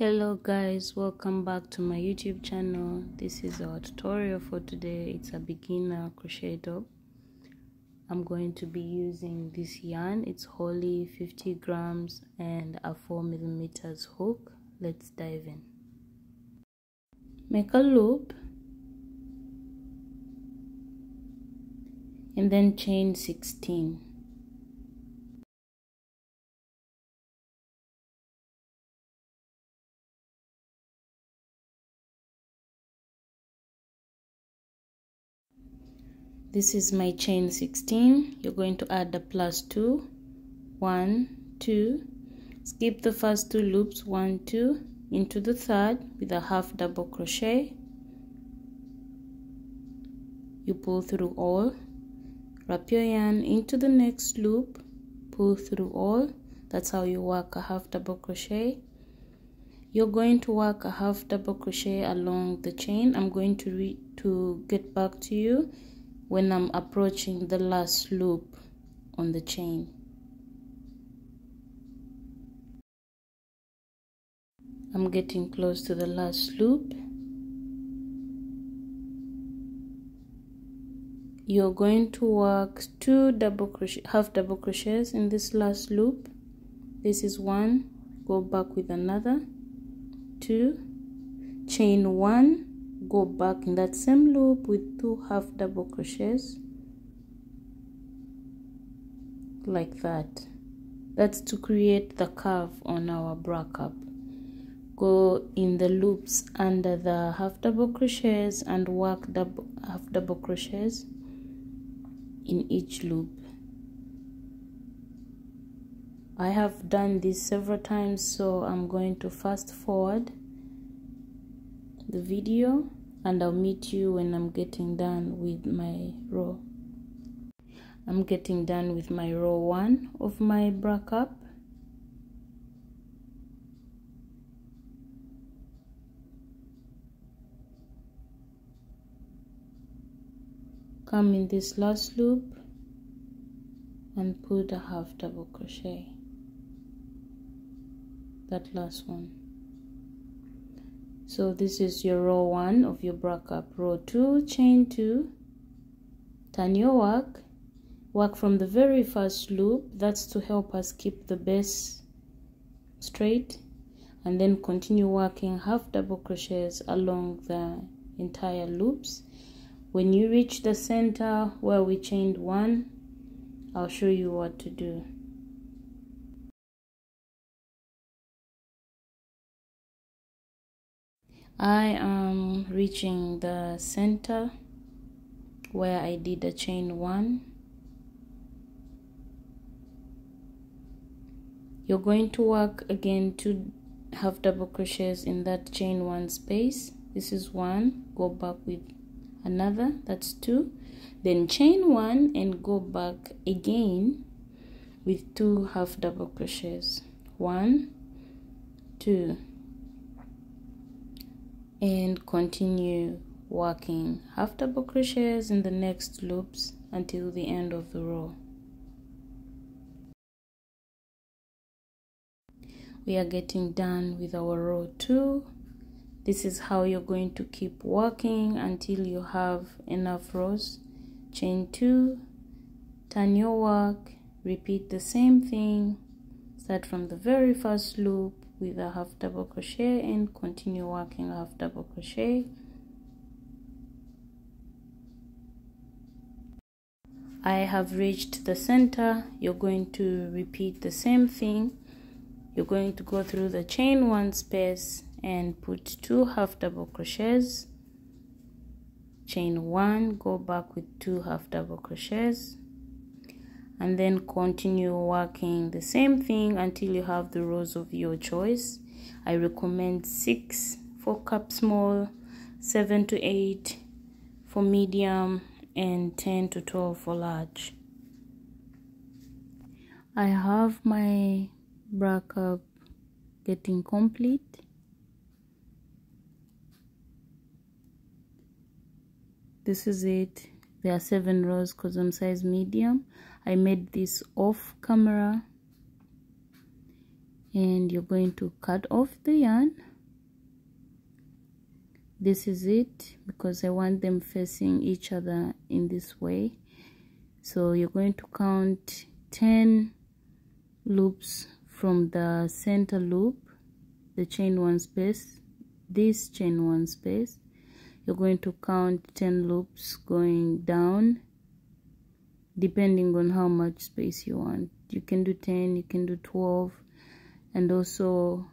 Hello guys, welcome back to my YouTube channel. This is our tutorial for today. It's a beginner crochet top. I'm going to be using this yarn. It's wholly 50 grams and a 4mm hook. Let's dive in. Make a loop and then chain 16. This is my chain 16. You're going to add the plus 2, 1, 2, skip the first 2 loops, 1, 2, into the third with a half double crochet. You pull through all, wrap your yarn into the next loop, pull through all. That's how you work a half double crochet. You're going to work a half double crochet along the chain. I'm going to get back to you when I'm approaching the last loop on the chain. I'm getting close to the last loop. You're going to work 2 half double crochets in this last loop. This is 1, go back with another, 2, chain 1, go back in that same loop with 2 half double crochets like that. That's to create the curve on our bra cup. Go in the loops under the half double crochets and work half double crochets in each loop. I have done this several times, so I'm going to fast forward the video and I'll meet you when I'm getting done with my row. I'm getting done with my row 1 of my bra cup. Come in this last loop and put a half double crochet, that last one. So this is your row 1 of your bra cup. Row 2, chain 2, turn your work from the very first loop. That's to help us keep the base straight, and then continue working half double crochets along the entire loops. When you reach the center where we chained 1, I'll show you what to do. I am reaching the center where I did a chain 1. You're going to work again 2 half double crochets in that chain 1 space. This is 1, go back with another, that's 2, then chain 1 and go back again with 2 half double crochets, 1, 2, and continue working half double crochets in the next loops until the end of the row. We are getting done with our row 2. This is how you're going to keep working until you have enough rows. Chain 2, turn your work, repeat the same thing, start from the very first loop with a half double crochet and continue working half double crochet. I have reached the center. You're going to repeat the same thing. You're going to go through the chain 1 space and put 2 half double crochets, chain 1, go back with 2 half double crochets, and then continue working the same thing until you have the rows of your choice. I recommend 6 for cup small, 7 to 8 for medium, and 10 to 12 for large. I have my bra cup getting complete. This is it. There are 7 rows because I'm size medium. I made this off camera, and you're going to cut off the yarn This is it, because I want them facing each other in this way. So you're going to count 10 loops from the center loop, the chain 1 space, this chain 1 space. You're going to count 10 loops going down, depending on how much space you want. You can do 10, you can do 12, and also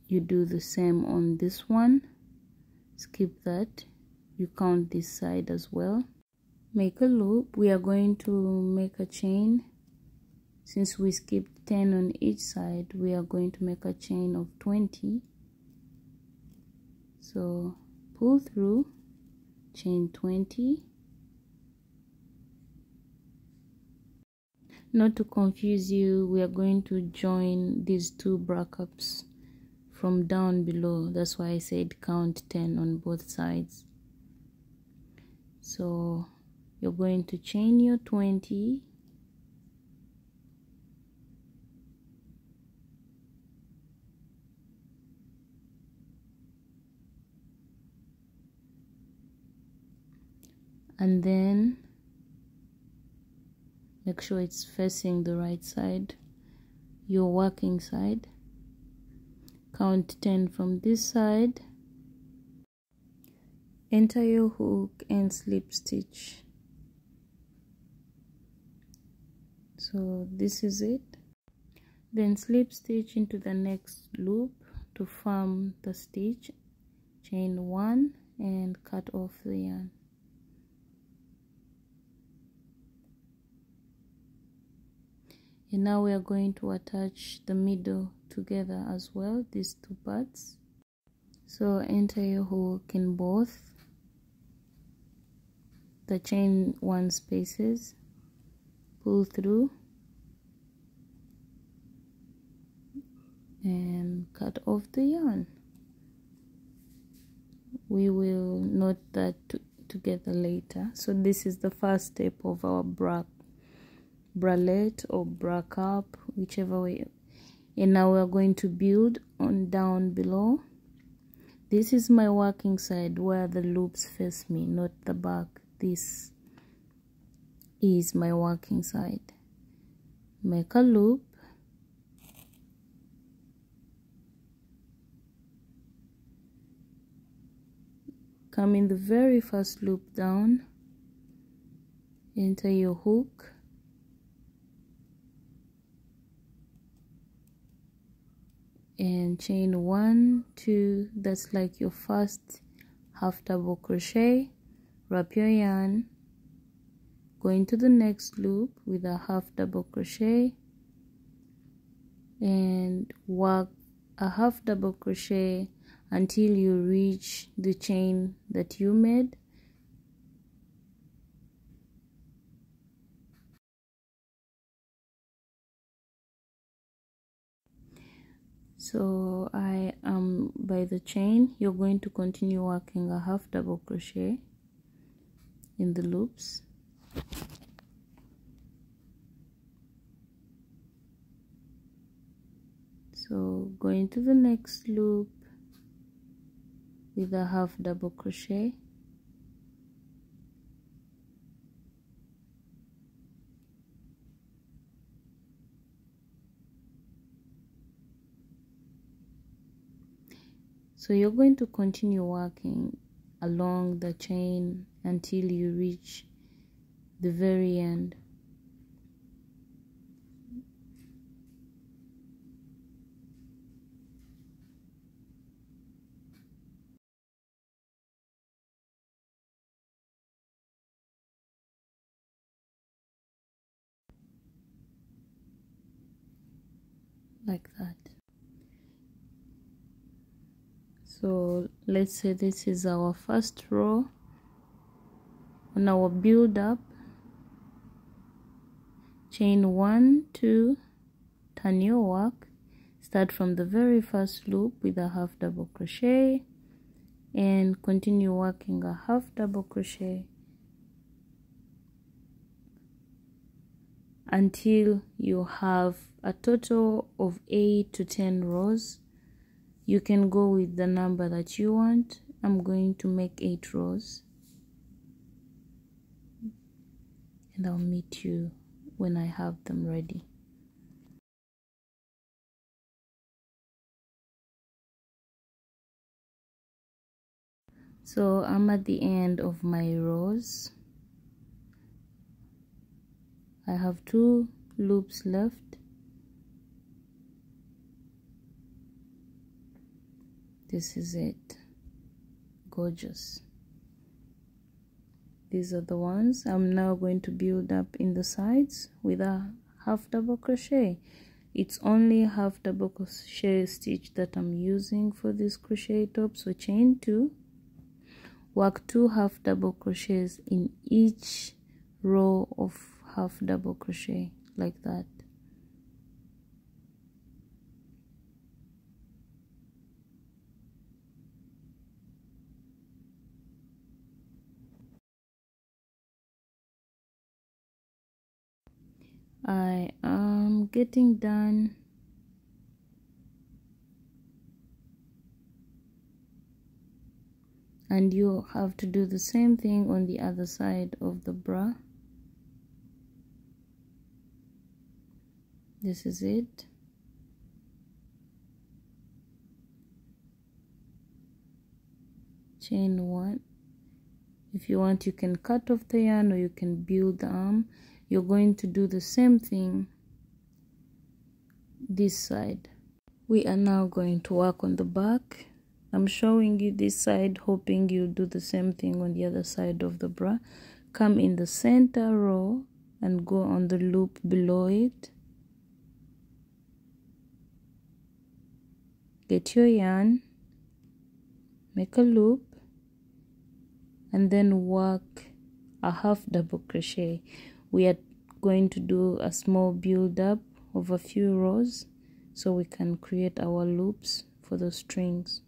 you do the same on this one. Skip that, you count this side as well. Make a loop. We are going to make a chain. Since we skipped 10 on each side, we are going to make a chain of 20. So pull through, chain 20. Not to confuse you, we are going to join these two brackets from down below. That's why I said count 10 on both sides. So you're going to chain your 20, and then make sure it's facing the right side, your working side. Count 10 from this side, enter your hook and slip stitch. So this is it. Then slip stitch into the next loop to form the stitch, chain 1 and cut off the yarn. And now we are going to attach the middle together as well, these two parts. So enter your hook in both the chain 1 spaces, pull through and cut off the yarn. We will knot that together later. So this is the first step of our bralette or bra cap, whichever way. And now we are going to build on down below. This is my working side where the loops face me, not the back. This is my working side. Make a loop, come in the very first loop down, enter your hook, and chain 1, 2, that's like your first half double crochet. Wrap your yarn, go into the next loop with a half double crochet and work a half double crochet until you reach the chain that you made. So I am by the chain. You're going to continue working a half double crochet in the loops. So go into the next loop with a half double crochet, so you're going to continue working along the chain until you reach the very end. Like that. So let's say this is our first row. On our build up, chain 1, 2, turn your work, start from the very first loop with a half double crochet and continue working a half double crochet until you have a total of 8 to 10 rows. You can go with the number that you want. I'm going to make 8 rows, and I'll meet you when I have them ready. So I'm at the end of my rows. I have 2 loops left. This is it. Gorgeous. These are the ones. I'm now going to build up in the sides with a half double crochet. It's only half double crochet stitch that I'm using for this crochet top. So chain 2, work 2 half double crochets in each row of half double crochet, like that. I am getting done. And you have to do the same thing on the other side of the bra. This is it. Chain 1. If you want, you can cut off the yarn or you can build the arm. You're going to do the same thing this side. We are now going to work on the back. I'm showing you this side, hoping you do the same thing on the other side of the bra. Come in the center row and go on the loop below it. Get your yarn, make a loop, and then work a half double crochet. We are going to do a small build up of a few rows so we can create our loops for the strings.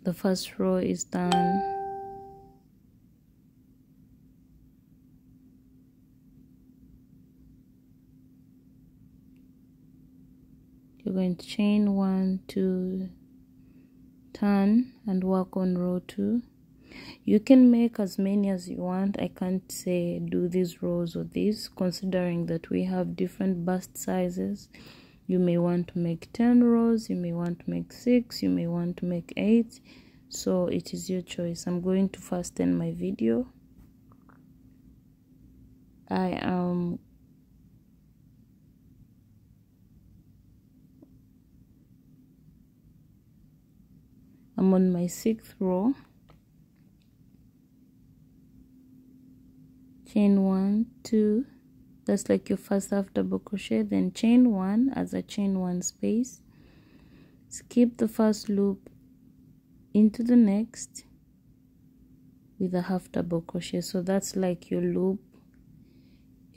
The first row is done. You're going to chain 1, 2, turn and work on row 2. You can make as many as you want. I can't say do these rows or these, considering that we have different bust sizes. You may want to make 10 rows, you may want to make 6, you may want to make 8. So it is your choice. I'm going to first end my video. I'm on my 6th row. Chain 1, 2, that's like your first half double crochet, then chain 1 as a chain 1 space, skip the first loop into the next with a half double crochet. So that's like your loop.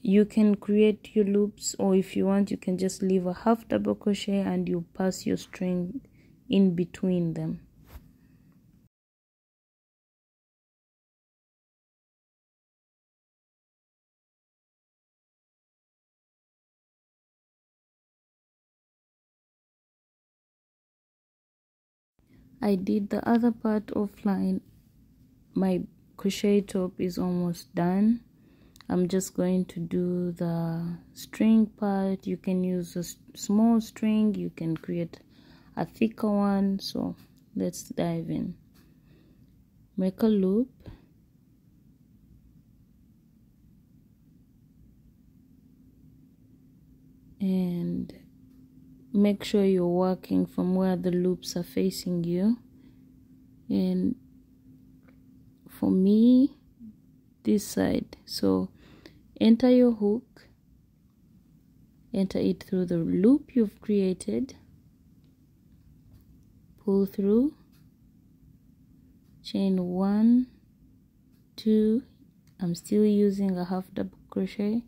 You can create your loops, or if you want, you can just leave a half double crochet and you pass your string in between them. I did the other part offline. My crochet top is almost done. I'm just going to do the string part. You can use a small string, you can create a thicker one. So let's dive in. Make a loop, and make sure you're working from where the loops are facing you. And for me, this side. So enter your hook, enter it through the loop you've created, pull through, chain 1, 2, I'm still using a half double crochet,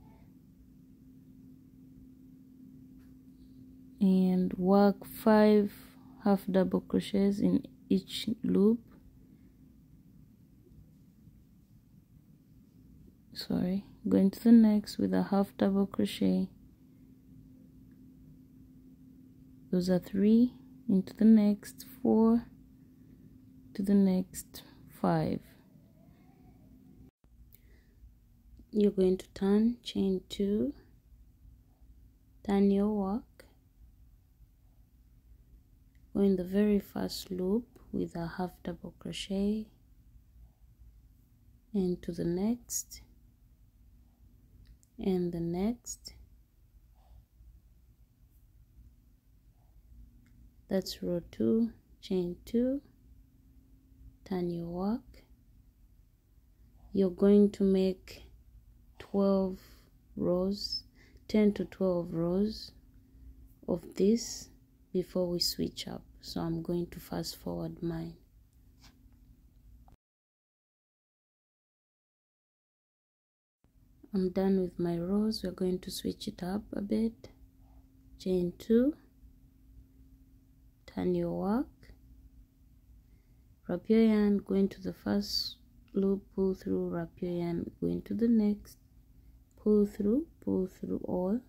and work 5 half double crochets in each loop. Going to the next with a half double crochet, Those are 3 into the next 4 to the next 5. You're going to turn, chain 2, turn your work, go in the very first loop with a half double crochet into the next and the next. That's row 2, chain 2, turn your work. You're going to make 12 rows, 10 to 12 rows of this before we switch up. So I'm going to fast forward mine. I'm done with my rows. We're going to switch it up a bit. Chain 2, turn your work, wrap your yarn, go into the first loop, pull through, wrap your yarn, go into the next, pull through all,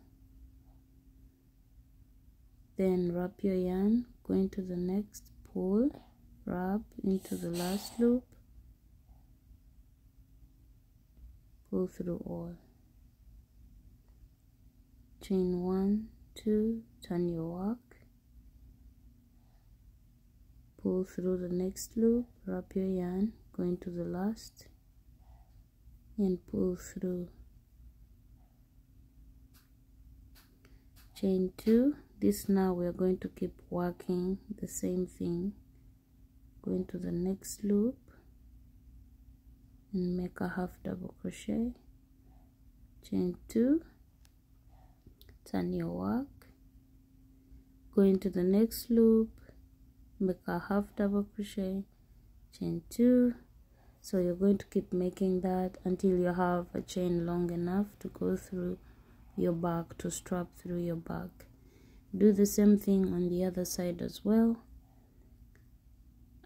then wrap your yarn, go into the next, pull, wrap into the last loop, pull through all, chain 1, 2, turn your work, pull through the next loop, wrap your yarn, go into the last and pull through, chain 2. This now we are going to keep working the same thing. Go into the next loop and make a half double crochet, chain 2, turn your work, go into the next loop, make a half double crochet, chain 2. So you're going to keep making that until you have a chain long enough to go through your bag, to strap through your bag. Do the same thing on the other side as well.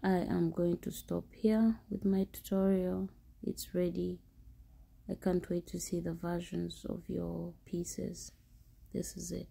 I am going to stop here with my tutorial. It's ready. I can't wait to see the versions of your pieces. This is it.